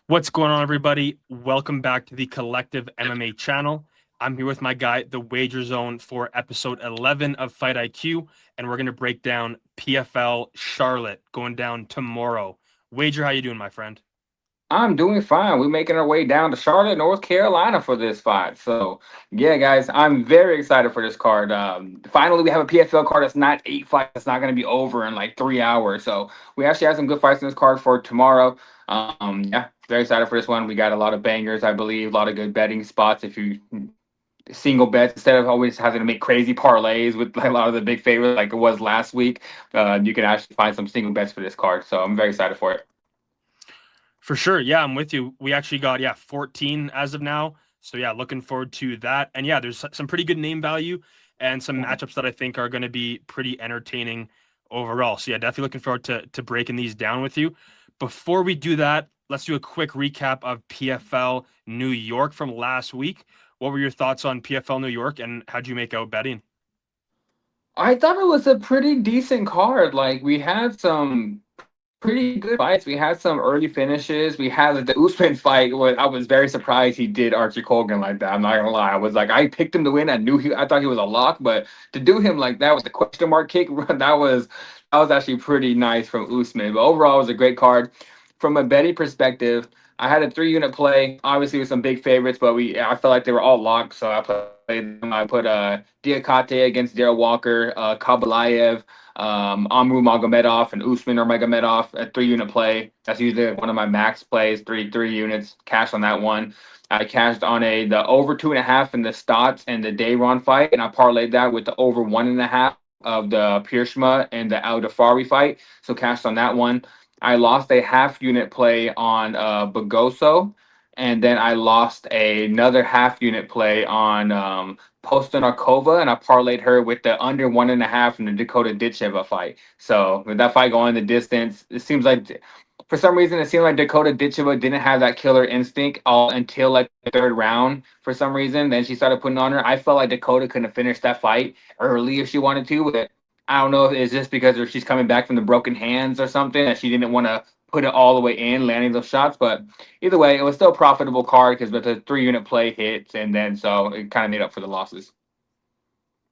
What's going on, everybody? Welcome back to the Collective MMA channel. I'm here with my guy, The Wager Zone, for episode 11 of Fight IQ, and we're going to break down PFL Charlotte going down tomorrow. Wager, how you doing, my friend? I'm doing fine. We're making our way down to Charlotte, North Carolina for this fight. So, yeah, guys, I'm very excited for this card. Finally, we have a PFL card that's not 8 fights. It's not going to be over in like 3 hours. So, we actually have some good fights in this card for tomorrow. Yeah, very excited for this one. We got a lot of bangers, I believe, a lot of good betting spots. If you single bets instead of always having to make crazy parlays with like, a lot of the big favorites like it was last week, you can actually find some single bets for this card. So, I'm very excited for it. For sure. Yeah, I'm with you. We actually got, 14 as of now. So, yeah, looking forward to that. And yeah, there's some pretty good name value and some matchups that I think are going to be pretty entertaining overall. So, yeah, definitely looking forward to breaking these down with you. Before we do that, let's do a quick recap of PFL New York from last week. What were your thoughts on PFL New York and how'd you make out betting? I thought it was a pretty decent card. Like we had some pretty good fights. We had some early finishes. We had like, the Usman fight. Where I was very surprised he did Archie Colgan like that. I'm not gonna lie. I was like, I picked him to win. I thought he was a lock, but to do him like that with the question mark kick, that was actually pretty nice from Usman. But overall, it was a great card. From a betting perspective, I had a 3 unit play, obviously with some big favorites, but I felt like they were all locked, so I played them. I put Diakate against Darrell Walker, Kabalayev, Amru Magomedov, and Usman or Magomedov at 3 unit play. That's usually one of my max plays, three units. Cash on that one. I cashed on the over 2.5 in the Stotts and the Dayron fight, and I parlayed that with the over 1.5 of the Piershma and the Al Dafari fight. So cashed on that one. I lost a half unit play on Bagoso, and then I lost another half unit play on Postanarkova, and I parlayed her with the under 1.5 in the Dakota Ditcheva fight. So with that fight going the distance, it seems like for some reason it seemed like Dakota Ditcheva didn't have that killer instinct all until like the third round for some reason. Then she started putting on her. I felt like Dakota couldn't have finished that fight early if she wanted to, but I don't know if it's just because she's coming back from the broken hands or something that she didn't want to put it all the way in, landing those shots. But either way, it was still a profitable card because the 3 unit play hits, and then so it kind of made up for the losses.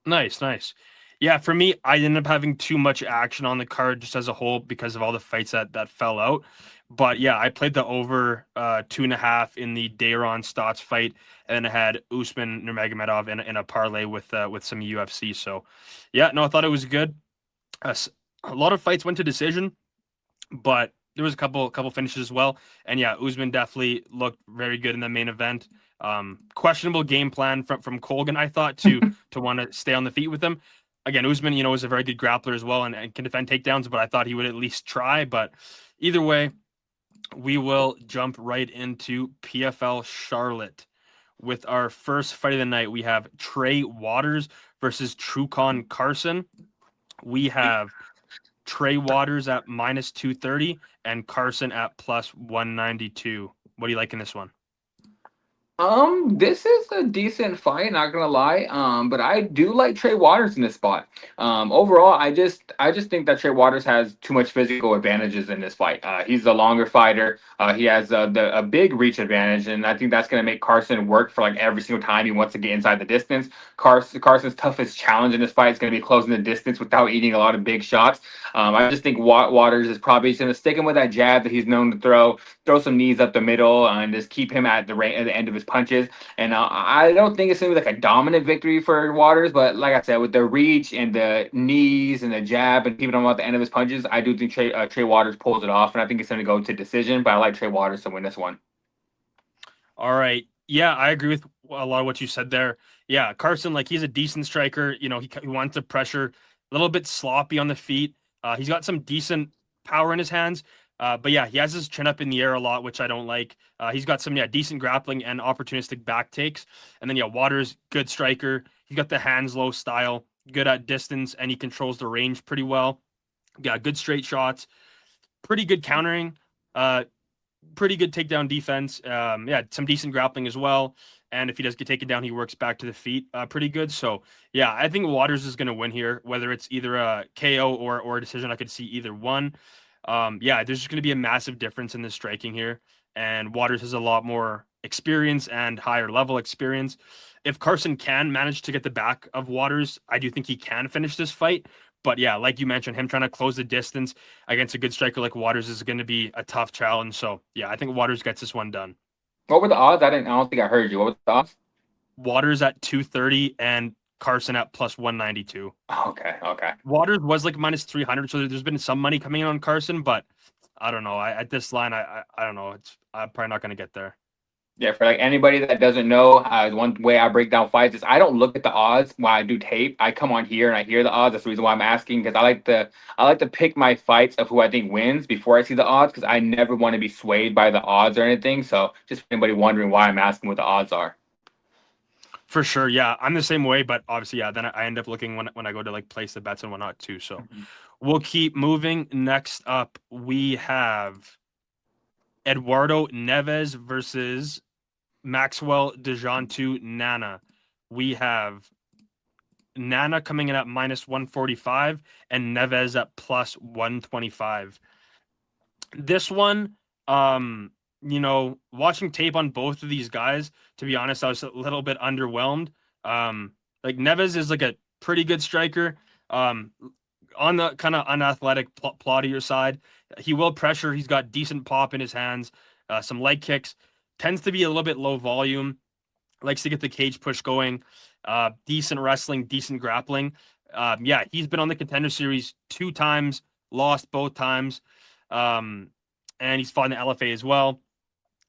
Nice, nice. Yeah, for me, I ended up having too much action on the card just as a whole because of all the fights that fell out. But yeah, I played the over 2.5 in the Dayron Stotts fight, and then I had Usman Nurmagomedov in a parlay with some UFC. So yeah, no, I thought it was good. A lot of fights went to decision, but there was a couple finishes as well. And yeah, Usman definitely looked very good in the main event. Questionable game plan from Colgan, I thought, to want to stay on the feet with him. Again, Usman, is a very good grappler as well and can defend takedowns, but I thought he would at least try. But either way, we will jump right into PFL Charlotte. With our first fight of the night, we have Trey Waters versus Trukon Carson. We have Trey Waters at minus 230 and Carson at plus 192. What do you like in this one? This is a decent fight, not gonna lie. But I do like Trey Waters in this spot. Overall, I just think that Trey Waters has too much physical advantages in this fight. He's a longer fighter. He has a big reach advantage, and I think that's gonna make Carson work for like every single time he wants to get inside the distance. Carson's toughest challenge in this fight is gonna be closing the distance without eating a lot of big shots. I just think Waters is probably gonna stick him with that jab that he's known to throw some knees up the middle and just keep him at the end of his punches. And I don't think it's gonna be like a dominant victory for Waters, but like I said, with the reach and the knees and the jab and keeping him at the end of his punches, I do think Trey Waters pulls it off, and I think it's gonna go to decision. But I like Trey Waters to win this one. All right. Yeah, I agree with a lot of what you said there. Yeah, Carson, like he's a decent striker. He wants to pressure, a little bit sloppy on the feet. He's got some decent power in his hands. But yeah, he has his chin up in the air a lot, which I don't like. He's got some decent grappling and opportunistic back takes. And then Waters, good striker. He's got the hands low style, good at distance, and he controls the range pretty well. Yeah, good straight shots, pretty good countering. Pretty good takedown defense. Yeah, some decent grappling as well. And if he does get taken down, he works back to the feet pretty good. So yeah, I think Waters is going to win here, whether it's either a KO or a decision. I could see either one. Yeah, there's just going to be a massive difference in the striking here, and Waters has a lot more experience and higher level experience. If Carson can manage to get the back of Waters, I do think he can finish this fight. But yeah, like you mentioned, him trying to close the distance against a good striker like Waters is going to be a tough challenge. So yeah, I think Waters gets this one done. What were the odds? I don't think I heard you. What were the odds? Waters at 230 and Carson at plus 192. Okay, okay. Waters was like minus 300, so there's been some money coming in on Carson, but I don't know. At this line, I don't know. I'm probably not going to get there. Yeah, for like anybody that doesn't know, one way I break down fights is I don't look at the odds while I do tape. I come on here and I hear the odds. That's the reason why I'm asking, because I like to pick my fights of who I think wins before I see the odds, because I never want to be swayed by the odds or anything. So just for anybody wondering why I'm asking what the odds are. For sure, yeah, I'm the same way, but obviously, yeah, then I end up looking when I go to like place the bets and whatnot too. So we'll keep moving. Next up, we have Eduardo Neves versus Maxwell Djantou Nana. We have Nana coming in at minus 145 and Neves at plus 125. This one, watching tape on both of these guys, to be honest, I was a little bit underwhelmed. Like Neves is like a pretty good striker. On the kind of unathletic, plottier side, he will pressure. He's got decent pop in his hands, some leg kicks. Tends to be a little bit low volume. Likes to get the cage push going. Decent wrestling, decent grappling. Yeah, he's been on the Contender Series 2 times, lost both times. And he's fought in the LFA as well.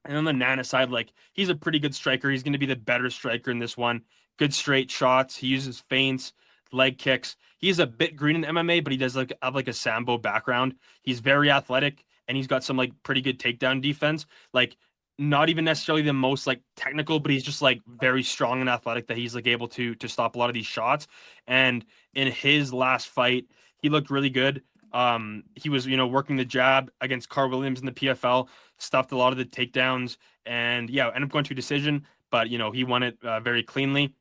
And on the Nana side, like he's a pretty good striker. He's going to be the better striker in this one. Good straight shots. He uses feints, leg kicks. He's a bit green in MMA, but he does have like a sambo background. He's very athletic, and he's got some like pretty good takedown defense. Like not even necessarily the most like technical, but he's just like very strong and athletic that he's like able to stop a lot of these shots. And in his last fight, he looked really good. He was, working the jab against Carl Williams in the PFL, stuffed a lot of the takedowns, and yeah, ended up going to a decision, but he won it very cleanly.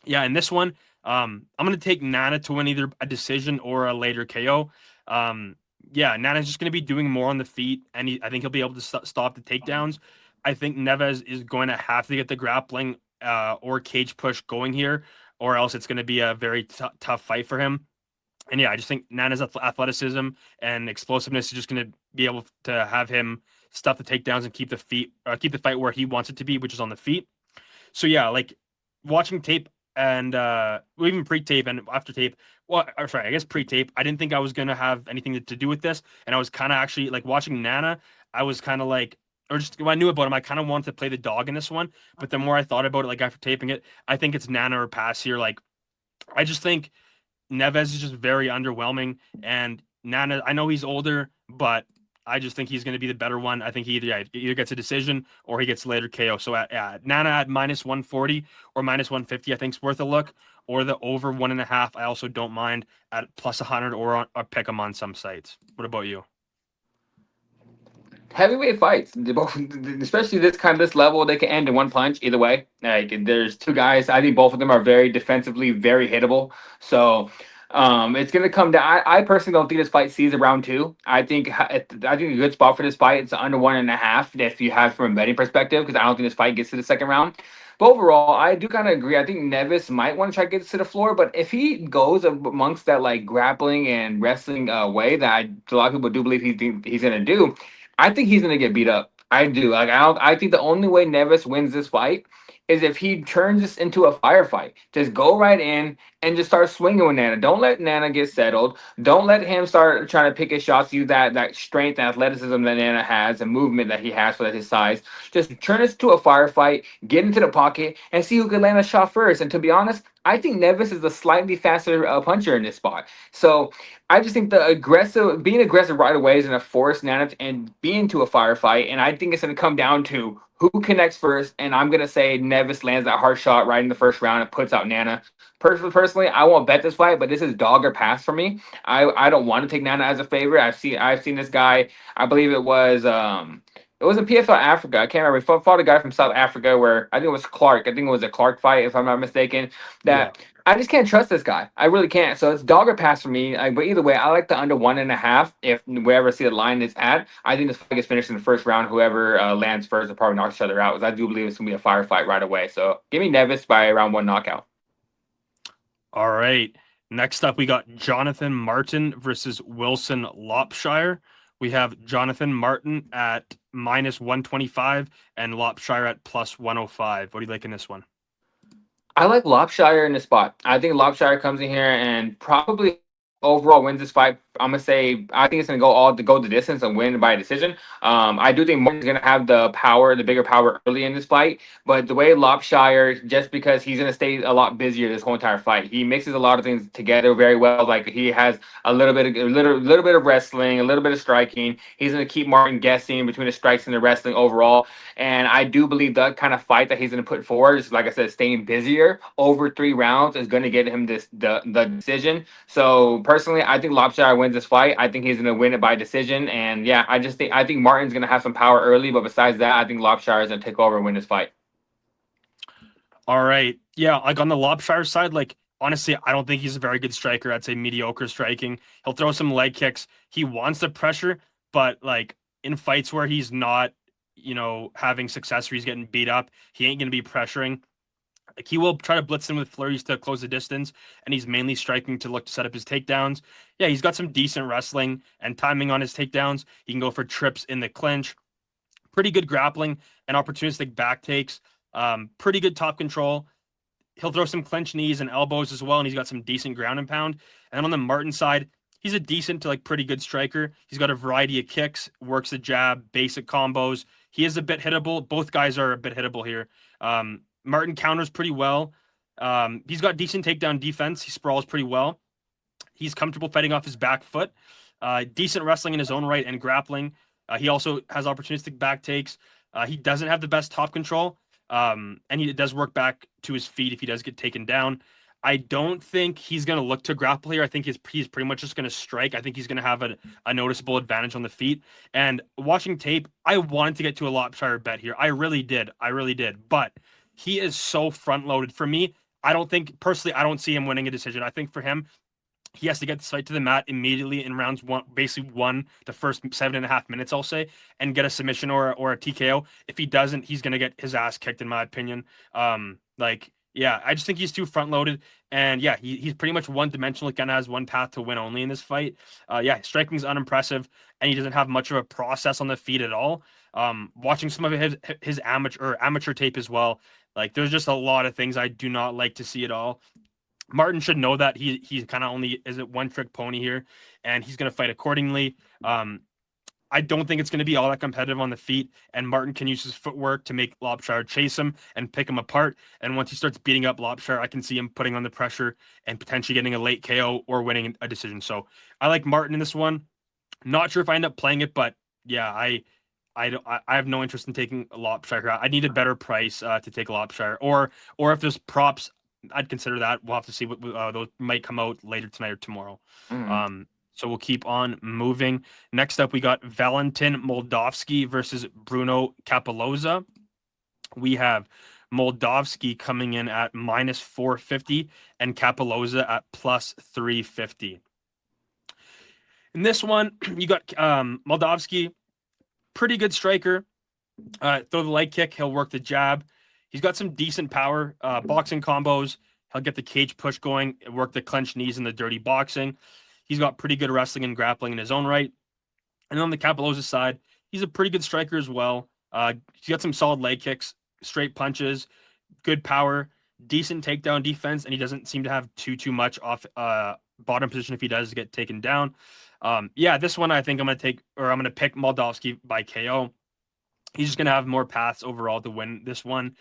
Yeah, in this one, I'm gonna take Nana to win either a decision or a later KO. Yeah, Nana's just gonna be doing more on the feet, and I think he'll be able to stop the takedowns. I think Neves is going to have to get the grappling or cage push going here, or else it's going to be a very tough fight for him. And yeah, I just think Nana's athleticism and explosiveness is just going to be able to have him stuff the takedowns and keep the fight where he wants it to be, which is on the feet. So yeah, like watching tape and even pre-tape and after tape. Well, sorry, I guess pre-tape. I didn't think I was going to have anything to do with this, and I was kind of actually like watching Nana. I was kind of like, or just when I knew about him, I kind of wanted to play the dog in this one. But the more I thought about it, like after taping it, I think it's Nana or pass here. Like I just think Neves is just very underwhelming, and Nana, I know he's older, but I just think he's going to be the better one. I think he either gets a decision or he gets later KO. So Nana at minus 140 or minus 150, I think is worth a look. Or the over 1.5, I also don't mind at plus 100 or pick them on some sites. What about you? Heavyweight fights, especially this level, they can end in one punch either way. Like there's two guys, I think both of them are very defensively, very hittable. So it's gonna come down. I personally don't think this fight sees a round 2. I think a good spot for this fight is under 1.5 if you have from a betting perspective, because I don't think this fight gets to the second round. But overall, I do kind of agree. I think Neves might want to try to get to the floor, but if he goes amongst that like grappling and wrestling way that a lot of people do believe he's gonna do, I think he's gonna get beat up. I do. Like I don't. I think the only way Neves wins this fight is if he turns this into a firefight. Just go right in and just start swinging with Nana. Don't let Nana get settled. Don't let him start trying to pick his shots. Use that strength and athleticism that Nana has and movement that he has for his size. Just turn this to a firefight. Get into the pocket and see who can land a shot first. And to be honest, I think Neves is the slightly faster puncher in this spot. So I just think being aggressive right away is going to force Nana and be into a firefight. And I think it's going to come down to who connects first. And I'm going to say Neves lands that hard shot right in the first round and puts out Nana. Personally, I won't bet this fight, but this is dog or pass for me. I don't want to take Nana as a favorite. I've seen this guy. I believe it was It was a PFL Africa. I can't remember. He fought a guy from South Africa where I think it was Clark. I think it was a Clark fight, if I'm not mistaken. Yeah. That I just can't trust this guy. I really can't. So it's dog or pass for me. But either way, I like the under 1.5. If wherever see the line is at, I think this fight gets finished in the first round. Whoever lands first will probably knock each other out. Because I do believe it's gonna be a firefight right away. So give me Neves by round 1 knockout. All right. Next up, we got Jonathan Martin versus Wilson Lopshire. We have Jonathan Martin at -125 and Lopshire at +105. What do you like in this one? I like Lopshire in the spot. I think Lopshire comes in here and probably overall wins this fight. I'm gonna say I think it's gonna go the distance and win by decision. I do think Morton's gonna have the power, the bigger power early in this fight. But the way Lopshire, just because he's gonna stay a lot busier this whole entire fight, he mixes a lot of things together very well. Like he has a little bit of wrestling, a little bit of striking. He's gonna keep Martin guessing between the strikes and the wrestling overall. And I do believe the kind of fight that he's going to put forward is, like I said, staying busier over 3 rounds is going to get him the decision. So personally, I think Lopshire wins this fight. I think he's going to win it by decision. And yeah, I think Martin's going to have some power early, but besides that, I think Lopshire is going to take over and win this fight. All right. Yeah, like on the Lopshire side, like honestly, I don't think he's a very good striker. I'd say mediocre striking. He'll throw some leg kicks. He wants the pressure, but like in fights where he's not, having success or he's getting beat up, he ain't going to be pressuring. Like he will try to blitz him with flurries to close the distance, and he's mainly striking to look to set up his takedowns. Yeah, he's got some decent wrestling and timing on his takedowns. He can go for trips in the clinch. Pretty good grappling and opportunistic back takes. Pretty good top control. He'll throw some clinch knees and elbows as well, and he's got some decent ground and pound. And then on the Martin side, he's a decent to like pretty good striker. He's got a variety of kicks, works the jab, basic combos. He is a bit hittable. Both guys are a bit hittable here. Martin counters pretty well. He's got decent takedown defense. He sprawls pretty well. He's comfortable fighting off his back foot. Decent wrestling in his own right and grappling. He also has opportunistic back takes. He doesn't have the best top control. And he does work back to his feet if he does get taken down. I don't think he's going to look to grapple here. I think he's pretty much just going to strike. I think he's going to have a noticeable advantage on the feet. And watching tape, I wanted to get to a Lopshire bet here. I really did. But he is so front-loaded. For me, I don't see him winning a decision. I think for him, he has to get the fight to the mat immediately in rounds one, basically the first 7.5 minutes, I'll say, and get a submission or a TKO. If he doesn't, he's going to get his ass kicked, in my opinion. Yeah, I just think he's too front-loaded, and yeah, he's pretty much one-dimensional. He kind of has one path to win only in this fight. Yeah, striking's unimpressive, and he doesn't have much of a process on the feet at all. Watching some of his amateur tape as well, like there's just a lot of things I do not like to see at all. Martin should know that he's kind of only is a one-trick pony here, and he's going to fight accordingly. I don't think it's going to be all that competitive on the feet, and Martin can use his footwork to make Lopshire chase him and pick him apart. And once he starts beating up Lopshire, I can see him putting on the pressure and potentially getting a late KO or winning a decision. So I like Martin in this one. Not sure if I end up playing it, but yeah, I have no interest in taking Lopshire. I need a better price to take Lopshire, or if there's props, I'd consider that. We'll have to see what those might come out later tonight or tomorrow. So we'll keep on moving. Next up, we got Valentin Moldavsky versus Bruno Cappelozza. We have Moldavsky coming in at -450 and Cappelozza at +350. In this one, you got Moldavsky, pretty good striker. Throw the leg kick, he'll work the jab. He's got some decent power, boxing combos. He'll get the cage push going, work the clenched knees and the dirty boxing. He's got pretty good wrestling and grappling in his own right. And on the Cappelozza side, he's a pretty good striker as well. He's got some solid leg kicks, straight punches, good power, decent takedown defense, and he doesn't seem to have too much off bottom position if he does get taken down. Yeah, this one I think I'm going to pick Moldavsky by KO. He's just going to have more paths overall to win this one.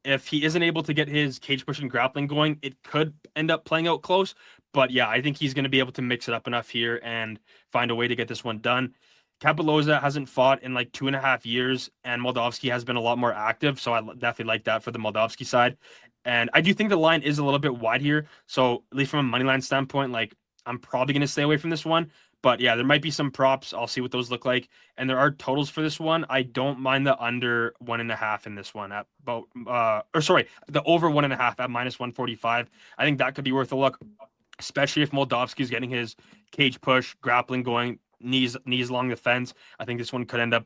If he isn't able to get his cage push and grappling going, it could end up playing out close. But yeah, I think he's going to be able to mix it up enough here and find a way to get this one done. Cappelozza hasn't fought in like 2.5 years, and Moldavsky has been a lot more active. So I definitely like that for the Moldavsky side. And I do think the line is a little bit wide here. So at least from a money line standpoint, like I'm probably going to stay away from this one. But yeah, there might be some props. I'll see what those look like. And there are totals for this one. I don't mind the under 1.5 in this one at about, the over 1.5 at -145. I think that could be worth a look, especially if Moldavsky's getting his cage push, grappling going, knees along the fence. I think this one could end up,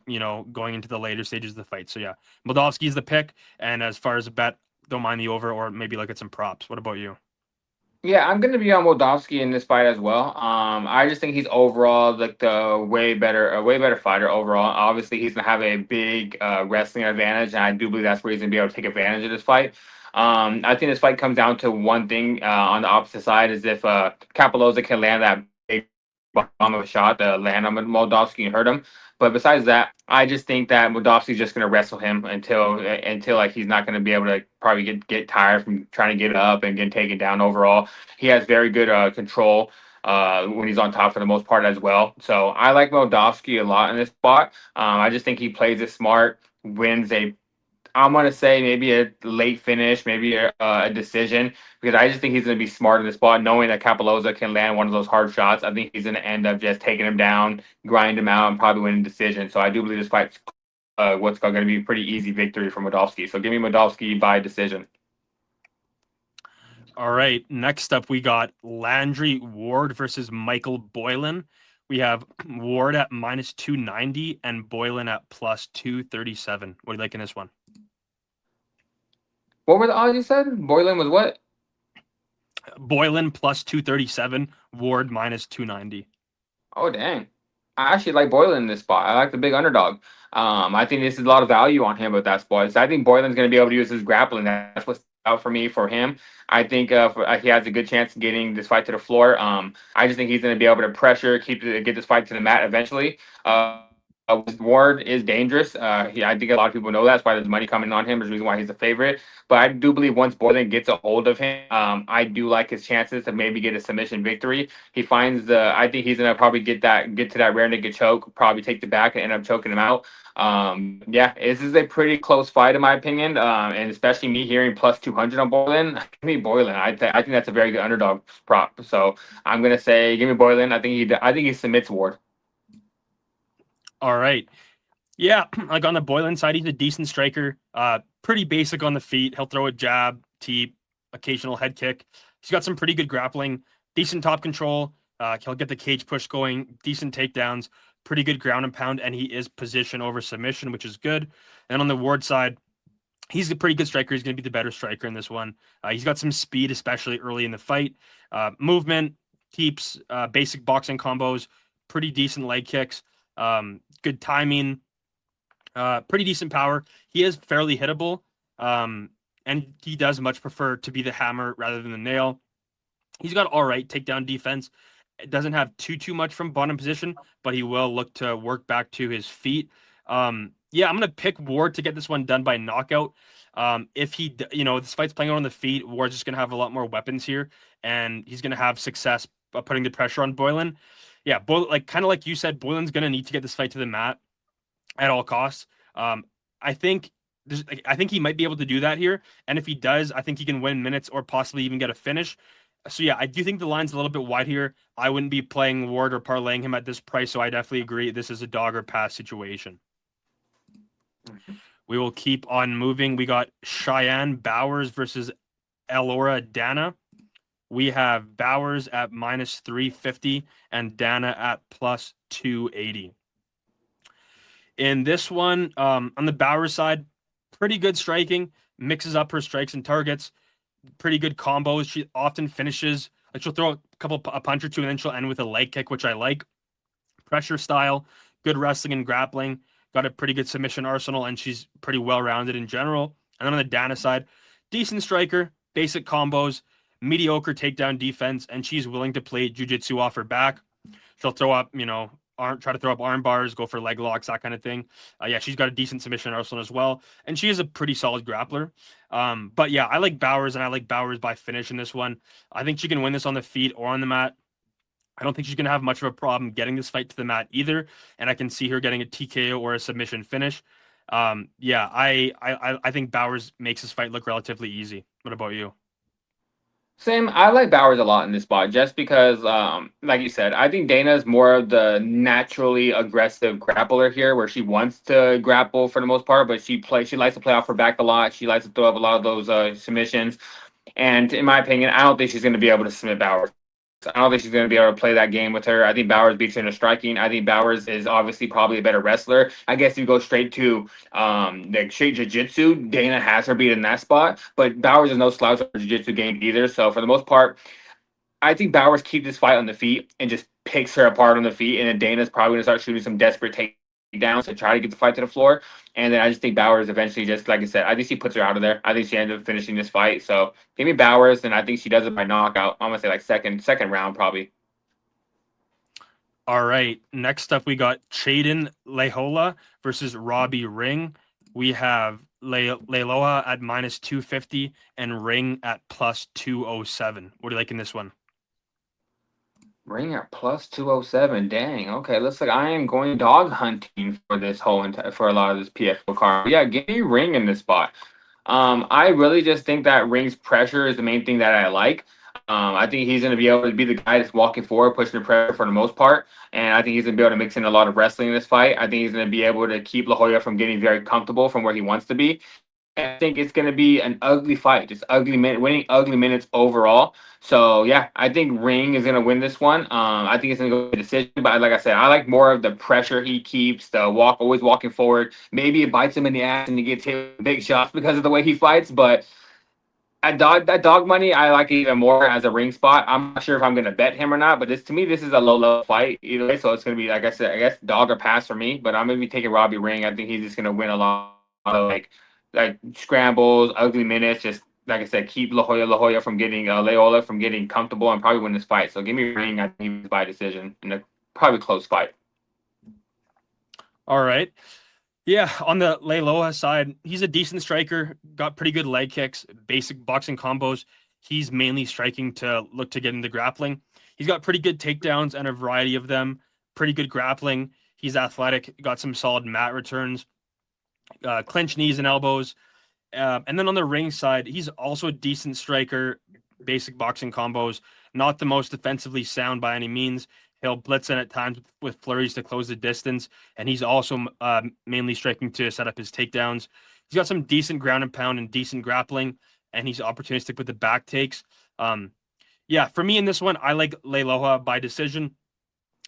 going into the later stages of the fight. So yeah, Moldavsky's the pick. And as far as a bet, don't mind the over, or maybe look at some props. What about you? Yeah, I'm gonna be on Moldavsky in this fight as well. I just think he's overall like the way better fighter overall. Obviously, he's gonna have a big wrestling advantage, and I do believe that's where he's gonna be able to take advantage of this fight. I think this fight comes down to one thing on the opposite side is if Cappelozza can land that big bomb of a shot to land on Moldavsky and hurt him. But besides that, I just think that Moldavsky's just gonna wrestle him until like he's not gonna be able to probably get tired from trying to get up and get taken down overall. He has very good control when he's on top for the most part as well. So I like Moldavsky a lot in this spot. I just think he plays it smart, wins a I'm gonna say maybe a late finish, maybe a decision, because I just think he's gonna be smart in the spot, knowing that Cappelozza can land one of those hard shots. I think he's gonna end up just taking him down, grind him out, and probably winning decision. So I do believe this fight's what's going to be a pretty easy victory for Moldavsky. So give me Moldavsky by decision. All right. Next up, we got Landry Ward versus Michael Boylan. We have Ward at -290 and Boylan at +237. What do you like in this one? What were the odds you said? Boylan was what? Boylan +237, Ward -290. Oh dang. I actually like Boylan in this spot. I like the big underdog. I think this is a lot of value on him with that spot. So I think Boylan's going to be able to use his grappling. That's what's out for me for him. I think he has a good chance of getting this fight to the floor. I just think he's going to be able to pressure, get this fight to the mat eventually. Ward is dangerous. I think a lot of people know that's why there's money coming on him. There's a reason why he's a favorite. But I do believe once Boylan gets a hold of him, I do like his chances to maybe get a submission victory. He finds I think he's gonna probably get to that rear naked choke, probably take the back and end up choking him out. Yeah, this is a pretty close fight in my opinion, and especially me hearing +200 on Boylan. Give me Boylan. I think that's a very good underdog prop. So I'm gonna say give me Boylan. I think he submits Ward. All right. Yeah, like on the Boylan side, he's a decent striker. Pretty basic on the feet. He'll throw a jab, teep, occasional head kick. He's got some pretty good grappling, decent top control. He'll get the cage push going, decent takedowns, pretty good ground and pound, and he is position over submission, which is good. And on the Ward side, he's a pretty good striker. He's going to be the better striker in this one. He's got some speed, especially early in the fight. Movement, keeps, basic boxing combos, pretty decent leg kicks, good timing, pretty decent power. He is fairly hittable, and he does much prefer to be the hammer rather than the nail. He's got all right takedown defense. It doesn't have too much from bottom position, but he will look to work back to his feet. Yeah, I'm gonna pick Ward to get this one done by knockout. If this fight's playing out on the feet, Ward's just gonna have a lot more weapons here, and he's gonna have success putting the pressure on Boylan. Yeah, kind of like you said, Boylan's gonna need to get this fight to the mat at all costs. I think I think he might be able to do that here, and if he does, I think he can win minutes or possibly even get a finish. So yeah, I do think the line's a little bit wide here. I wouldn't be playing Ward or parlaying him at this price, so I definitely agree this is a dog or pass situation. We will keep on moving. We got Cheyanne Bowers versus Elora Dana. We have Bowers at -350 and Dana at +280. In this one, on the Bowers side, pretty good striking, mixes up her strikes and targets, pretty good combos. She often finishes, like she'll throw a punch or two, and then she'll end with a leg kick, which I like. Pressure style, good wrestling and grappling, got a pretty good submission arsenal, and she's pretty well-rounded in general. And then on the Dana side, decent striker, basic combos, mediocre takedown defense, and she's willing to play jiu-jitsu off her back. She'll throw up, try to throw up arm bars, go for leg locks, that kind of thing. Yeah, she's got a decent submission arsenal as well, and she is a pretty solid grappler. But yeah, I like Bowers, and I like Bowers by finish in this one. I think she can win this on the feet or on the mat. I don't think she's going to have much of a problem getting this fight to the mat either, and I can see her getting a TKO or a submission finish. I think Bowers makes this fight look relatively easy. What about you? Same. I like Bowers a lot in this spot just because, like you said, I think Dana is more of the naturally aggressive grappler here, where she wants to grapple for the most part, but she likes to play off her back a lot. She likes to throw up a lot of those submissions. And in my opinion, I don't think she's going to be able to submit Bowers. I don't think she's going to be able to play that game with her. I think Bowers beats her in the striking. I think Bowers is obviously probably a better wrestler. I guess if you go straight to the straight jiu-jitsu, Dana has her beat in that spot. But Bowers is no slouch of jiu-jitsu game either. So for the most part, I think Bowers keeps this fight on the feet and just picks her apart on the feet. And then Dana's probably going to start shooting some desperate takedowns to try to get the fight to the floor. And then I just think Bowers eventually, just like I said, I think she puts her out of there. I think she ends up finishing this fight. So give me Bowers, and I think she does it by knockout. I'm gonna say like second round probably. All right. Next up, we got Cheyden Leialoha versus Robbie Ring. We have Leialoha at -250 and Ring at +207. What do you like in this one? Ring at +207. Dang. Okay, looks like I am going dog hunting for this for a lot of this PFL card. Yeah, give me Ring in this spot. I really just think that Ring's pressure is the main thing that I like. I think he's going to be able to be the guy that's walking forward, pushing the pressure for the most part. And I think he's going to be able to mix in a lot of wrestling in this fight. I think he's going to be able to keep La Hoya from getting very comfortable from where he wants to be. I think it's going to be an ugly fight, just winning ugly minutes overall. So yeah, I think Ring is going to win this one. I think it's going to go to decision, but like I said, I like more of the pressure he keeps, the always walking forward. Maybe it bites him in the ass and he gets hit with big shots because of the way he fights. But that dog money, I like it even more as a Ring spot. I'm not sure if I'm going to bet him or not, but to me, this is a low level fight either way. So it's going to be, like I said, I guess dog or pass for me. But I'm going to be taking Robbie Ring. I think he's just going to win a lot of like scrambles, ugly minutes, just like I said, keep La Hoya from getting Leialoha from getting comfortable and probably win this fight. So give me Ring. I think by decision in a probably close fight. All right. Yeah, on the Leialoha side, he's a decent striker, got pretty good leg kicks, basic boxing combos. He's mainly striking to look to get into grappling. He's got pretty good takedowns and a variety of them, pretty good grappling. He's athletic, got some solid mat returns, clinch knees and elbows. And then on the ring side, he's also a decent striker, basic boxing combos, not the most defensively sound by any means. He'll blitz in at times with flurries to close the distance, and he's also mainly striking to set up his takedowns. He's got some decent ground and pound and decent grappling, and he's opportunistic with the back takes. Yeah, for me in this one, I like Leialoha by decision.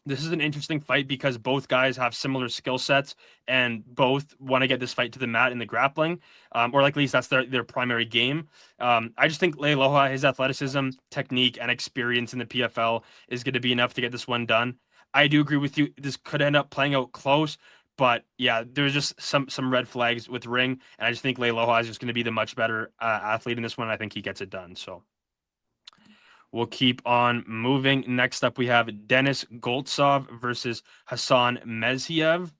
This is an interesting fight because both guys have similar skill sets and both want to get this fight to the mat in the grappling, or like at least that's their primary game. I just think Leialoha, his athleticism, technique, and experience in the PFL is going to be enough to get this one done. I do agree with you. This could end up playing out close, but yeah, there's just some red flags with Ring, and I just think Leialoha is just going to be the much better athlete in this one. I think he gets it done. So. We'll keep on moving. Next up, we have Denis Goltsov versus Hasan Mezhiev.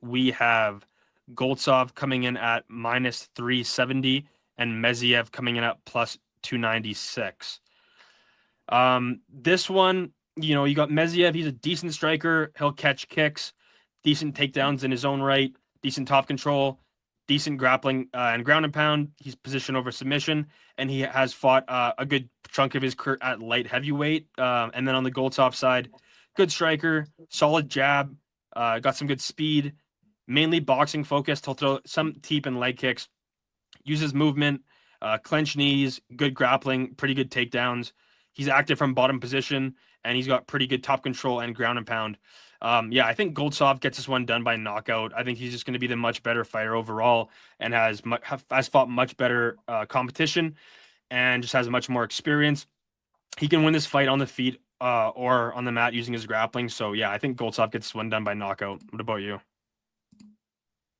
We have Goltsov coming in at -370 and Mezhiev coming in at +296. This one, you got Mezhiev. He's a decent striker. He'll catch kicks, decent takedowns in his own right, decent top control, decent grappling and ground and pound. He's position over submission, and he has fought a good chunk of his career at light heavyweight. And then on the Goltsov side, good striker, solid jab, got some good speed, mainly boxing focused. He'll throw some teep and leg kicks, uses movement, clench knees, good grappling, pretty good takedowns. He's active from bottom position, and he's got pretty good top control and ground and pound. Yeah, I think Goltsov gets this one done by knockout. I think he's just going to be the much better fighter overall and has fought much better competition and just has much more experience. He can win this fight on the feet or on the mat using his grappling. So yeah, I think Goltsov gets this one done by knockout. What about you?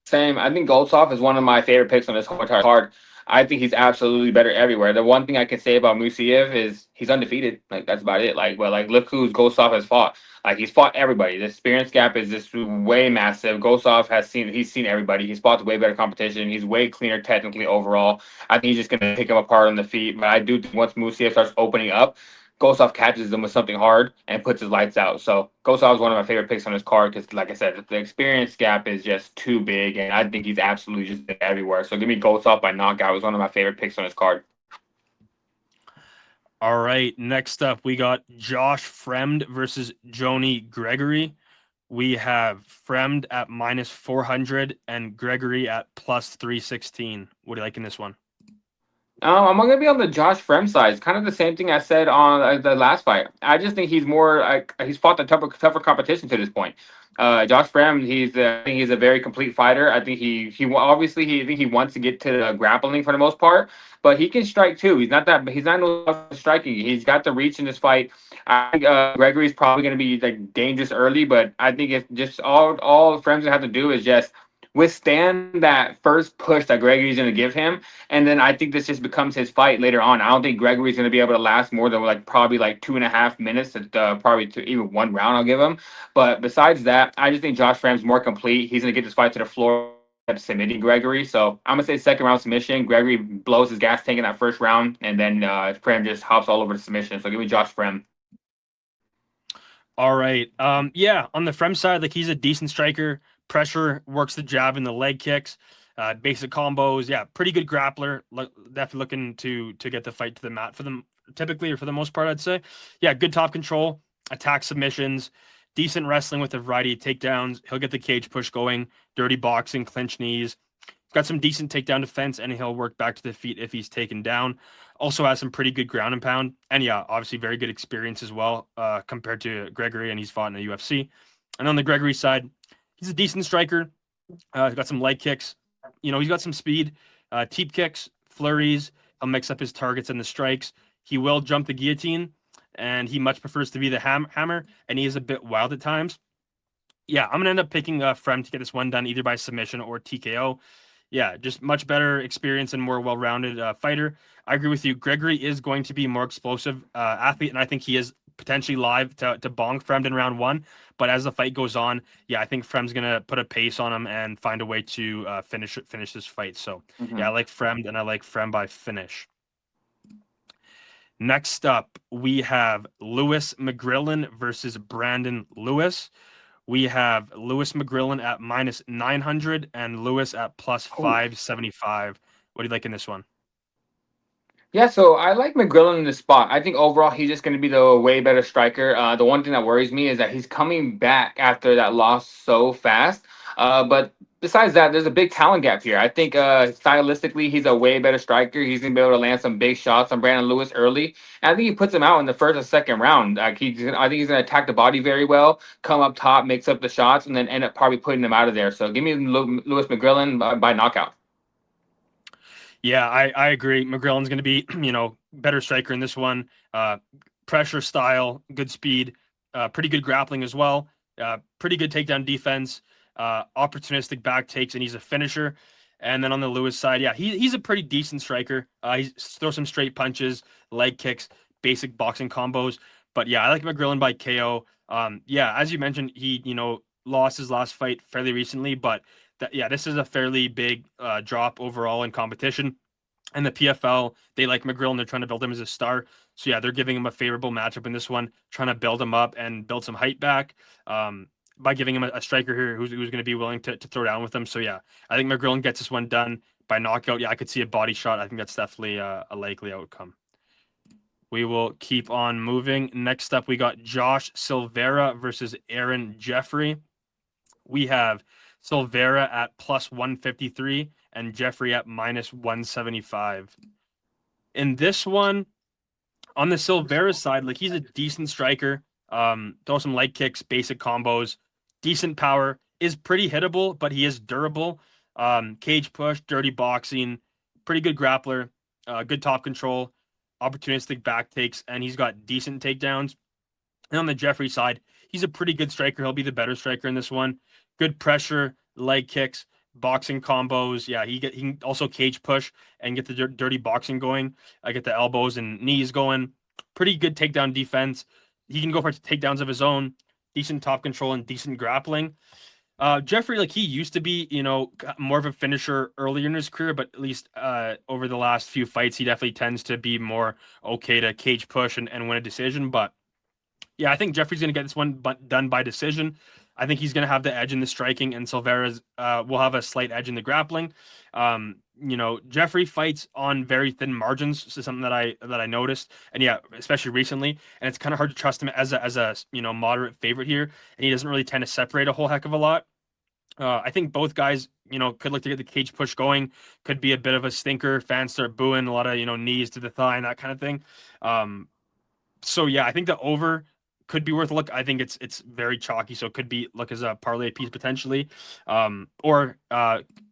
Same. I think Goltsov is one of my favorite picks on this whole entire card. I think he's absolutely better everywhere. The one thing I can say about Mezhiev is he's undefeated. Like that's about it. Like look who's Goltsov has fought. Like he's fought everybody. The experience gap is just way massive. Goltsov he's seen everybody. He's fought way better competition. He's way cleaner technically overall. I think he's just gonna pick him apart on the feet. But I do think once Mezhiev starts opening up, Goltsov catches him with something hard and puts his lights out. So Goltsov is one of my favorite picks on his card because, like I said, the experience gap is just too big, and I think he's absolutely just everywhere. So give me Goltsov by knockout. Is one of my favorite picks on his card. All right, next up we got Josh Fremd versus Jhony Gregory. We have Fremd at -400 and Gregory at +316. What do you like in this one? I'm gonna be on the Josh Fremd side. It's kind of the same thing I said on the last fight. I just think he's more like he's fought the tougher competition to this point. Josh Fremd, I think he's a very complete fighter. I think obviously I think he wants to get to the grappling for the most part, but he can strike too. He's not no striking. He's got the reach in this fight. I think Gregory's probably gonna be like dangerous early, but I think if just all Fremd's gonna have to do is just withstand that first push that Gregory's gonna give him, and then I think this just becomes his fight later on. I don't think Gregory's going to be able to last more than probably 2.5 minutes, probably to even one round. I'll give him. But besides that, I just think Josh Fremd's more complete. He's going to get this fight to the floor, submitting Gregory. So I'm gonna say second round submission. Gregory blows his gas tank in that first round, and then Fremd just hops all over the submission. So give me Josh Fremd. All right. Yeah, on the Fremd side, he's a decent striker. Pressure, works the jab and the leg kicks. Basic combos. Yeah, pretty good grappler. Definitely looking to get the fight to the mat for them, typically, or for the most part, I'd say. Yeah, good top control, attack submissions, decent wrestling with a variety of takedowns. He'll get the cage push going, dirty boxing, clinch knees. Got some decent takedown defense, and he'll work back to the feet if he's taken down. Also has some pretty good ground and pound, and yeah, obviously very good experience as well compared to Gregory, and he's fought in the UFC. And on the Gregory side, he's a decent striker. He's got some leg kicks. He's got some speed, teep kicks, flurries. He'll mix up his targets and the strikes. He will jump the guillotine, and he much prefers to be the hammer, and he is a bit wild at times. Yeah, I'm going to end up picking Fremd to get this one done either by submission or TKO. Yeah, just much better experience and more well-rounded fighter. I agree with you. Gregory is going to be more explosive athlete, and I think he is potentially live to bong Fremd in round one. But as the fight goes on, yeah, I think Fremd's going to put a pace on him and find a way to finish this fight. So, yeah, I like Fremd, and I like Fremd by finish. Next up, we have Lewis McGrillen versus Brandon Lewis. We have Lewis McGrillen at -900 and Lewis at +575. What do you like in this one? Yeah, so I like McGrillen in this spot. I think overall he's just going to be the way better striker. The one thing that worries me is that he's coming back after that loss so fast. But besides that, there's a big talent gap here. I think stylistically he's a way better striker. He's going to be able to land some big shots on Brandon Lewis early. And I think he puts him out in the first or second round. I think he's going to attack the body very well, come up top, mix up the shots, and then end up probably putting them out of there. So give me Lewis McGrillen by knockout. Yeah, I agree. McGrillen's going to be, better striker in this one. Pressure style, good speed, pretty good grappling as well. Pretty good takedown defense, opportunistic back takes, and he's a finisher. And then on the Lewis side, yeah, he's a pretty decent striker. He throws some straight punches, leg kicks, basic boxing combos. But yeah, I like McGrillen by KO. Yeah, as you mentioned, he lost his last fight fairly recently, but this is a fairly big drop overall in competition. And the PFL, they like McGrillen. They're trying to build him as a star. So yeah, they're giving him a favorable matchup in this one, trying to build him up and build some height back by giving him a striker here who's going to be willing to throw down with him. So yeah, I think McGrillen gets this one done by knockout. Yeah, I could see a body shot. I think that's definitely a likely outcome. We will keep on moving. Next up, we got Josh Silveira versus Aaron Jeffery. We have Silveira at +153 and Jeffery at -175. In this one, on the Silveira side, he's a decent striker. Throw some leg kicks, basic combos, decent power, is pretty hittable, but he is durable. Cage push, dirty boxing, pretty good grappler, good top control, opportunistic back takes, and he's got decent takedowns. And on the Jeffery side, he's a pretty good striker. He'll be the better striker in this one. Good pressure, leg kicks, boxing combos. Yeah, he can also cage push and get the dirty boxing going. I get the elbows and knees going. Pretty good takedown defense. He can go for takedowns of his own. Decent top control and decent grappling. Jeffery, he used to be, more of a finisher earlier in his career, but at least over the last few fights, he definitely tends to be more okay to cage push and win a decision. But yeah, I think Jeffery's going to get this one done by decision. I think he's going to have the edge in the striking, and Silveira's will have a slight edge in the grappling. Jeffery fights on very thin margins. This is something that I noticed, and yeah, especially recently. And it's kind of hard to trust him as a moderate favorite here, and he doesn't really tend to separate a whole heck of a lot. I think both guys, could look to get the cage push going. Could be a bit of a stinker. Fans start booing a lot of knees to the thigh and that kind of thing. Um, so yeah, I think the over could be worth a look. I think it's very chalky, so it could be look as a parlay piece potentially. Or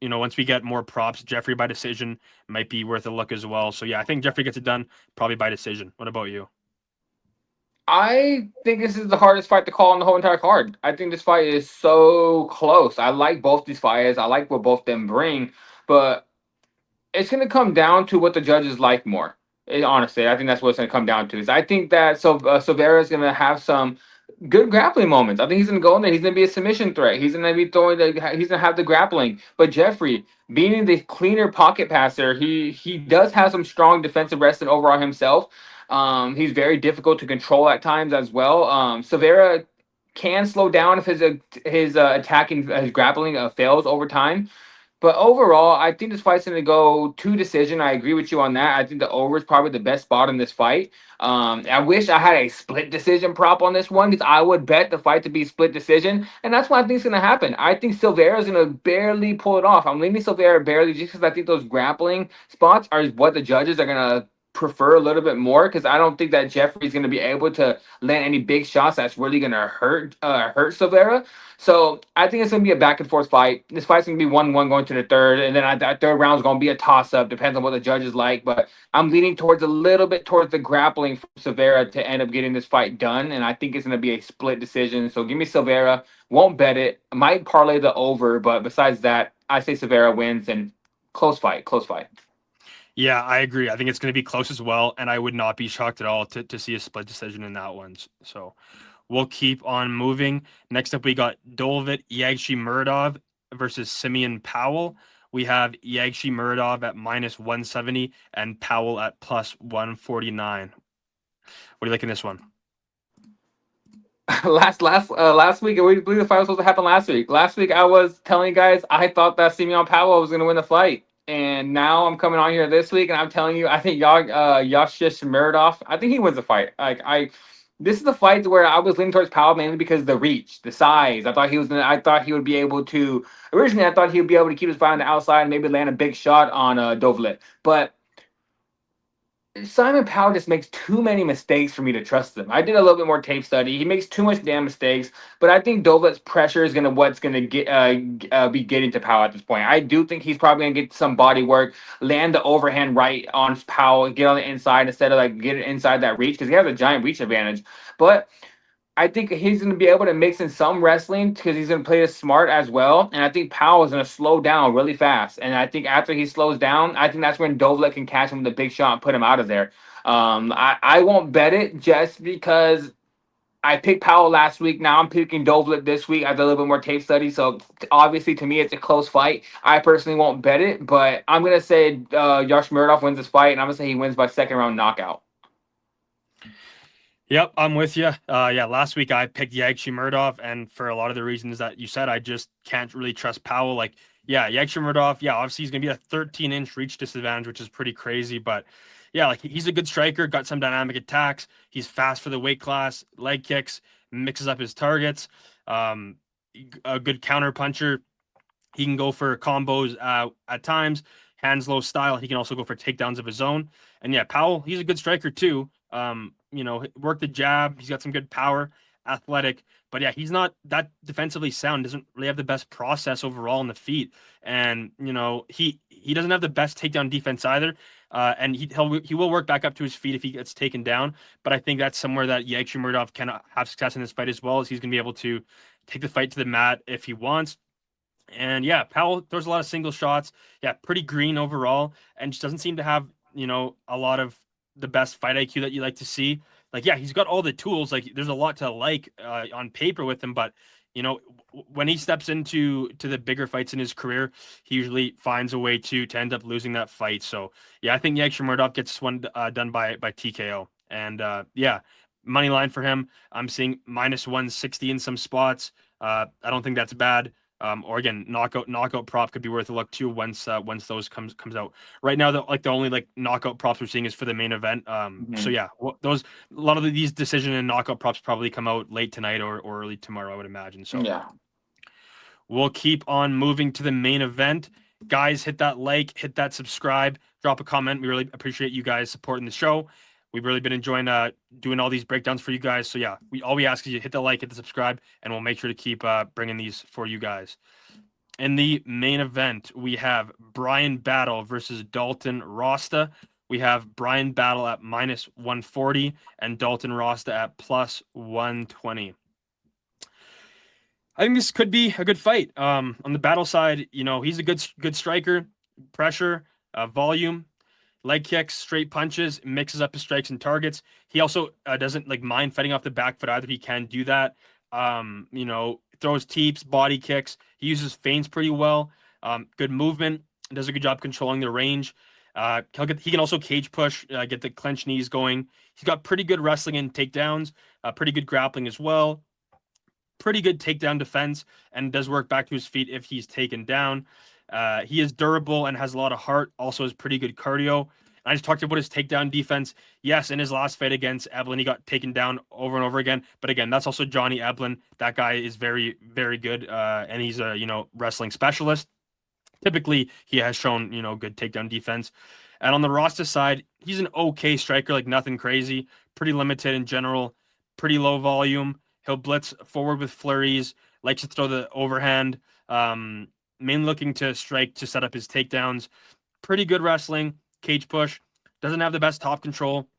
once we get more props, Jeffery by decision might be worth a look as well. So yeah, I think Jeffery gets it done probably by decision. What about you? I think this is the hardest fight to call on the whole entire card. I think this fight is so close. I like both these fighters. I like what both them bring, but it's going to come down to what the judges like more. Honestly, I think that's what it's going to come down to. Is I think that Silveira is going to have some good grappling moments. I think he's going to go in there. He's going to be a submission threat. He's going to be throwing the. He's going to have the grappling. But Jeffery, being the cleaner pocket passer, he does have some strong defensive wrestling overall himself. He's very difficult to control at times as well. Silveira can slow down if his attacking his grappling fails over time. But overall, I think this fight's going to go to decision. I agree with you on that. I think the over is probably the best spot in this fight. I wish I had a split decision prop on this one because I would bet the fight to be split decision. And that's what I think is going to happen. I think Silveira is going to barely pull it off. I'm leaning Silveira barely just because I think those grappling spots are what the judges are going to prefer a little bit more because I don't think that Jeffrey's going to be able to land any big shots that's really going to hurt Silveira. So I think it's going to be a back and forth fight. This fight's going to be 1-1 going to the third, and then that third round is going to be a toss up. Depends on what the judges like, but I'm leaning towards a little bit towards the grappling for Silveira to end up getting this fight done, and I think it's going to be a split decision. So give me Silveira. Won't bet it. Might parlay the over, but besides that, I say Silveira wins and close fight. Close fight. Yeah, I agree. I think it's going to be close as well, and I would not be shocked at all to see a split decision in that one. So we'll keep on moving. Next up, we got Dolvit Yagshi versus Simeon Powell. We have Yagshi at minus 170 and Powell at plus 149. What do you like in this one? Last week, we believe the fight was supposed to happen last week. Last week, I was telling you guys I thought that Simeon Powell was going to win the fight. And now I'm coming on here this week, and I'm telling you, I think Yashish Muradov, I think he wins the fight. This is the fight where I was leaning towards Powell mainly because of the reach, the size. I thought he would be able to. Originally, I thought he would be able to keep his fight on the outside and maybe land a big shot on Dovlet. But Simon Powell just makes too many mistakes for me to trust him. I did a little bit more tape study. He makes too much damn mistakes, but I think Dovlet's pressure is what's gonna be getting to Powell at this point. I do think he's probably gonna get some body work, land the overhand right on Powell, get on the inside instead of get it inside that reach because he has a giant reach advantage. But I think he's going to be able to mix in some wrestling because he's going to play it smart as well. And I think Powell is going to slow down really fast. And I think after he slows down, I think that's when Dovlet can catch him with a big shot and put him out of there. I won't bet it just because I picked Powell last week. Now I'm picking Dovlet this week. I did a little bit more tape study. So obviously, to me, it's a close fight. I personally won't bet it, but I'm going to say Yash Muradov wins this fight. And I'm going to say he wins by second round knockout. Yep, I'm with you. Yeah, last week I picked Yagshi and for a lot of the reasons that you said, I just can't really trust Powell. Yagshi yeah, obviously he's gonna be a 13-inch reach disadvantage, which is pretty crazy. But yeah, he's a good striker, got some dynamic attacks. He's fast for the weight class, leg kicks, mixes up his targets. A good counter puncher. He can go for combos at times, hands low style. He can also go for takedowns of his own. And yeah, Powell, he's a good striker too. Work the jab. He's got some good power, athletic. But yeah, he's not that defensively sound. Doesn't really have the best process overall in the feet. And he doesn't have the best takedown defense either. And he will work back up to his feet if he gets taken down. But I think that's somewhere that Yagshi can have success in this fight as well, as he's going to be able to take the fight to the mat if he wants. And yeah, Powell throws a lot of single shots. Yeah, pretty green overall, and just doesn't seem to have, a lot of the best fight IQ that you like to see. Yeah, he's got all the tools. There's a lot to like on paper with him, but when he steps into the bigger fights in his career, he usually finds a way to end up losing that fight. So yeah, I think Yagshi gets this one done by TKO. And yeah, money line for him, I'm seeing minus 160 in some spots. I don't think that's bad. Or again, knockout prop could be worth a look too once those comes out. Right now, the only like knockout props we're seeing is for the main event. So yeah, those a lot of these decision and knockout props probably come out late tonight or early tomorrow, I would imagine. So Yeah. we'll keep on moving to the main event. Guys, hit that like, hit that subscribe, drop a comment. We really appreciate you guys supporting the show. We've really been enjoying doing all these breakdowns for you guys. So yeah, all we ask is you hit the like, hit the subscribe, and we'll make sure to keep bringing these for you guys. In the main event, we have Bryan Battle versus Dalton Rosta. We have Bryan Battle at -140 and Dalton Rosta at +120. I think this could be a good fight. On the Battle side, he's a good striker, pressure, volume, leg kicks, straight punches, mixes up his strikes and targets. He also doesn't like mind fighting off the back foot either. He can do that. Throws teeps, body kicks. He uses feints pretty well. Good movement. Does a good job controlling the range. He can also cage push, get the clench knees going. He's got pretty good wrestling and takedowns, pretty good grappling as well. Pretty good takedown defense, and does work back to his feet if he's taken down. He is durable and has a lot of heart. Also has pretty good cardio. I just talked about his takedown defense. Yes, in his last fight against Eblen, he got taken down over and over again. But again, that's also Jhony Eblen. That guy is very, very good, and he's a wrestling specialist. Typically, he has shown good takedown defense. And on the Rosta side, he's an okay striker, like nothing crazy. Pretty limited in general. Pretty low volume. He'll blitz forward with flurries. Likes to throw the overhand. Mainly looking to strike to set up his takedowns. Pretty good wrestling. Cage push. Doesn't have the best top control.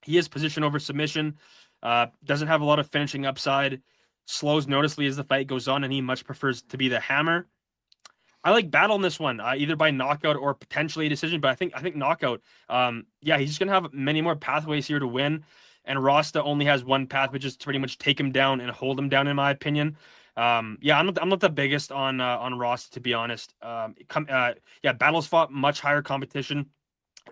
He is position over submission. Doesn't have a lot of finishing upside. Slows noticeably as the fight goes on, and he much prefers to be the hammer. I like Battle in this one, either by knockout or potentially a decision, but I think knockout. He's just gonna have many more pathways here to win, and Rosta only has one path, which is to pretty much take him down and hold him down, in my opinion. I'm not the biggest on Rosta, to be honest. Battle's fought much higher competition.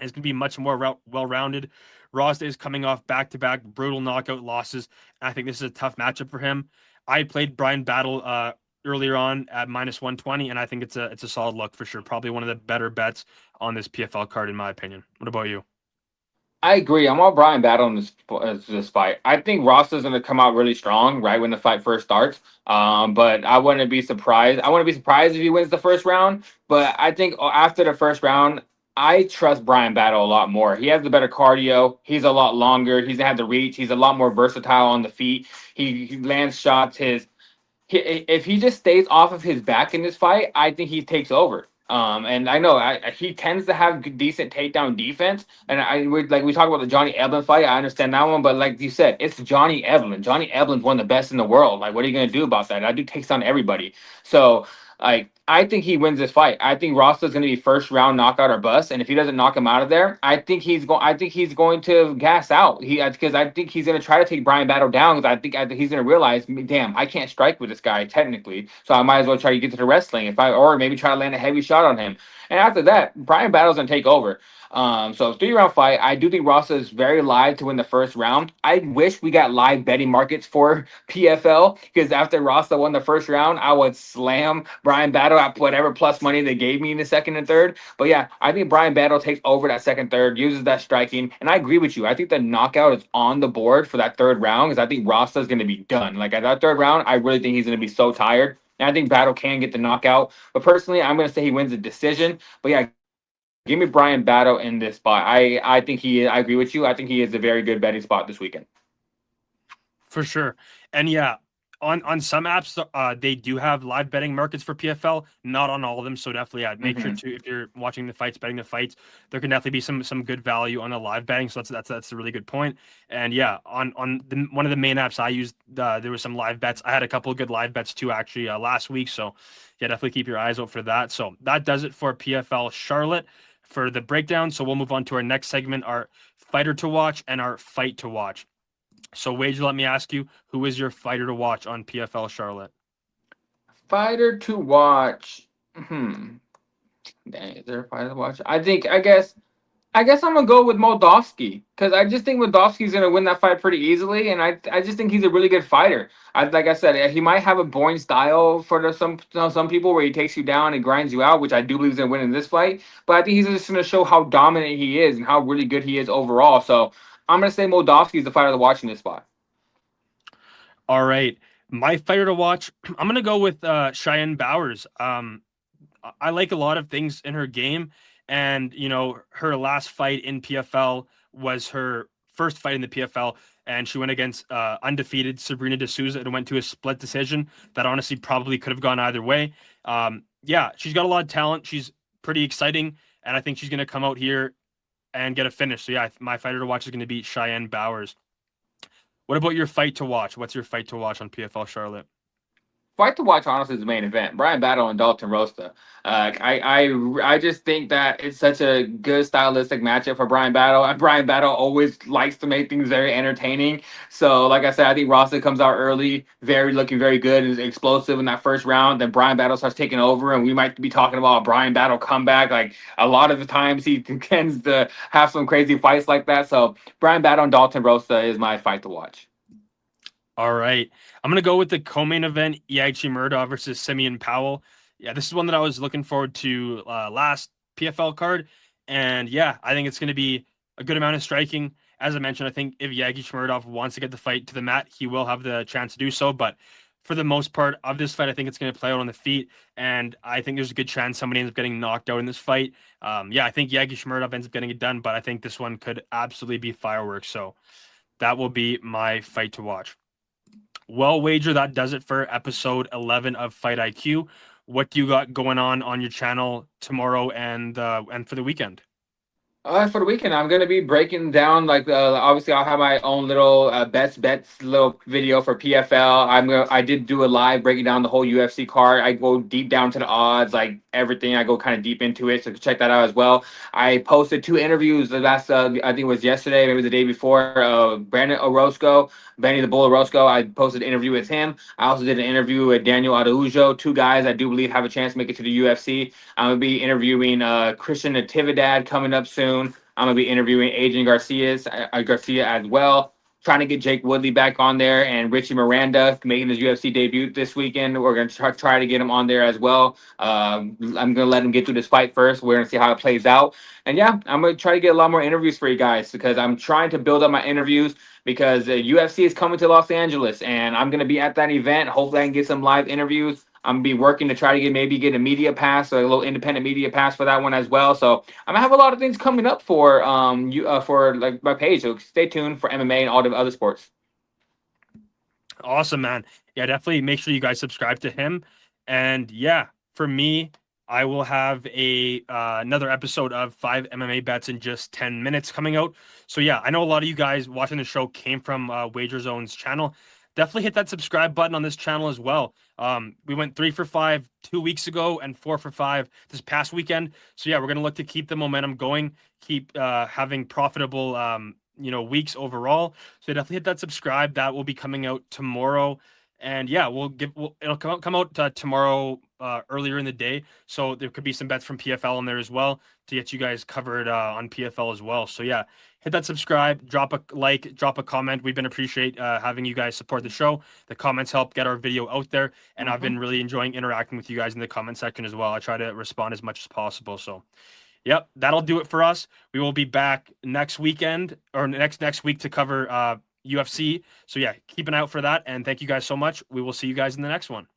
It's going to be much more well-rounded. Rosta is coming off back-to-back brutal knockout losses. I think this is a tough matchup for him. I played Bryan Battle earlier on at -120, and I think it's a solid look for sure. Probably one of the better bets on this PFL card, in my opinion. What about you? I agree. I'm on Bryan Battle in this fight. I think Rosta's going to come out really strong right when the fight first starts. But I wouldn't be surprised. I wouldn't be surprised if he wins the first round. But I think after the first round, I trust Bryan Battle a lot more. He has the better cardio. He's a lot longer. He's had the reach. He's a lot more versatile on the feet. He lands shots. If he just stays off of his back in this fight, I think he takes over. And I know he tends to have decent takedown defense. And we talk about the Jhony Eblen fight. I understand that one, but like you said, it's Jhony Eblen. Jhony Eblen's one of the best in the world. Like, what are you gonna do about that? That dude takes down everybody. So I think he wins this fight. I think Rosta's going to be first round knockout or bust, and if he doesn't knock him out of there, I think he's going to gas out. Because I think he's going to try to take Bryan Battle down. Because I think he's going to realize, damn, I can't strike with this guy technically, so I might as well try to get to the wrestling or maybe try to land a heavy shot on him. And after that, Bryan Battle's going to take over. So 3-round fight. I do think Rosta is very live to win the first round. I wish we got live betting markets for PFL, because after Rosta won the first round, I would slam Bryan Battle at whatever plus money they gave me in the second and third. But yeah, I think Bryan Battle takes over that second, third, uses that striking, and I agree with you. I think the knockout is on the board for that third round, because I think Rosta is going to be done. Like at that third round, I really think he's going to be so tired. And I think Battle can get the knockout. But personally, I'm going to say he wins a decision. But yeah, give me Bryan Battle in this spot. I think I agree with you. I think he is a very good betting spot this weekend. For sure. And yeah, on some apps, they do have live betting markets for PFL, not on all of them. So definitely, make sure to, if you're watching the fights, betting the fights, there can definitely be some good value on the live betting. So that's a really good point. And yeah, on one of the main apps I used, there was some live bets. I had a couple of good live bets too, actually, last week. So yeah, definitely keep your eyes out for that. So that does it for PFL Charlotte for the breakdown. So we'll move on to our next segment, our fighter to watch and our fight to watch. So, Wage, let me ask you, who is your fighter to watch on PFL Charlotte? Fighter to watch. Dang, is there a fighter to watch? I guess I guess I'm gonna go with Moldavsky because I just think Moldavsky's gonna win that fight pretty easily, and I just think he's a really good fighter. Like I said, he might have a boring style for some people where he takes you down and grinds you out, which I do believe is gonna win in this fight. But I think he's just gonna show how dominant he is and how really good he is overall. So I'm gonna say Moldavsky is the fighter to watch in this spot. All right. My fighter to watch, I'm gonna go with Cheyenne Bowers. I like a lot of things in her game, and her last fight in PFL was her first fight in the PFL, and she went against undefeated Sabrina D'Souza and went to a split decision that honestly probably could have gone either way. Yeah, she's got a lot of talent. She's pretty exciting, and I think she's gonna come out here and get a finish. So yeah, my fighter to watch is gonna be Cheyenne Bowers. What about your fight to watch? What's your fight to watch on PFL Charlotte? Fight to watch, honestly, is the main event. Brian Battle and Dalton Rosta. I just think that it's such a good stylistic matchup for Brian Battle. And Brian Battle always likes to make things very entertaining. So, like I said, I think Rosta comes out early, looking very good, and is explosive in that first round. Then Brian Battle starts taking over, and we might be talking about a Brian Battle comeback. Like a lot of the times, he tends to have some crazy fights like that. So, Brian Battle and Dalton Rosta is my fight to watch. All right. I'm going to go with the co-main event, Yagchi Murdoch versus Simeon Powell. Yeah, this is one that I was looking forward to last PFL card. And yeah, I think it's going to be a good amount of striking. As I mentioned, I think if Yagchi Murdoch wants to get the fight to the mat, he will have the chance to do so. But for the most part of this fight, I think it's going to play out on the feet. And I think there's a good chance somebody ends up getting knocked out in this fight. Yeah, I think Yagchi Murdoch ends up getting it done. But I think this one could absolutely be fireworks. So that will be my fight to watch. Well, Wager, that does it for episode 11 of Fight IQ. What do you got going on your channel tomorrow and for the weekend? For the weekend, I'm gonna be breaking down obviously I'll have my own little best bets little video for PFL. I did do a live breaking down the whole UFC card. I go deep down to the odds, like everything. I go kind of deep into it, so check that out as well. I posted 2 interviews. The last I think it was yesterday, maybe the day before. Brandon Orozco, Benny the Bull Orozco. I posted an interview with him. I also did an interview with Daniel Araujo. 2 guys I do believe have a chance to make it to the UFC. I'm gonna be interviewing Christian Natividad coming up soon. I'm gonna be interviewing Adrian Garcia as well. Trying to get Jake Woodley back on there and Richie Miranda making his UFC debut this weekend. We're gonna try to get him on there as well. I'm gonna let him get through this fight first. We're gonna see how it plays out. And yeah, I'm gonna try to get a lot more interviews for you guys because I'm trying to build up my interviews because the UFC is coming to Los Angeles and I'm gonna be at that event. Hopefully, I can get some live interviews. I'm gonna be working to try to get a media pass, a little independent media pass for that one as well. So I'm gonna have a lot of things coming up for for like my page. So stay tuned for MMA and all the other sports. Awesome, man. Yeah, definitely make sure you guys subscribe to him. And yeah, for me, I will have a another episode of 5 MMA bets in just 10 minutes coming out. So yeah, I know a lot of you guys watching the show came from Wager Zone's channel. Definitely hit that subscribe button on this channel as well. We went 3 for 5 2 weeks ago and 4 for 5 this past weekend. So yeah, we're gonna look to keep the momentum going, keep having profitable weeks overall. So definitely hit that subscribe. That will be coming out tomorrow. And yeah, it'll come out tomorrow earlier in the day. So there could be some bets from PFL in there as well to get you guys covered on PFL as well. So yeah, hit that subscribe, drop a like, drop a comment. We've been appreciate having you guys support the show. The comments help get our video out there, and I've been really enjoying interacting with you guys in the comment section as well. I try to respond as much as possible. So yep, that'll do it for us. We will be back next weekend or next week to cover UFC. So yeah, keep an eye out for that. And thank you guys so much. We will see you guys in the next one.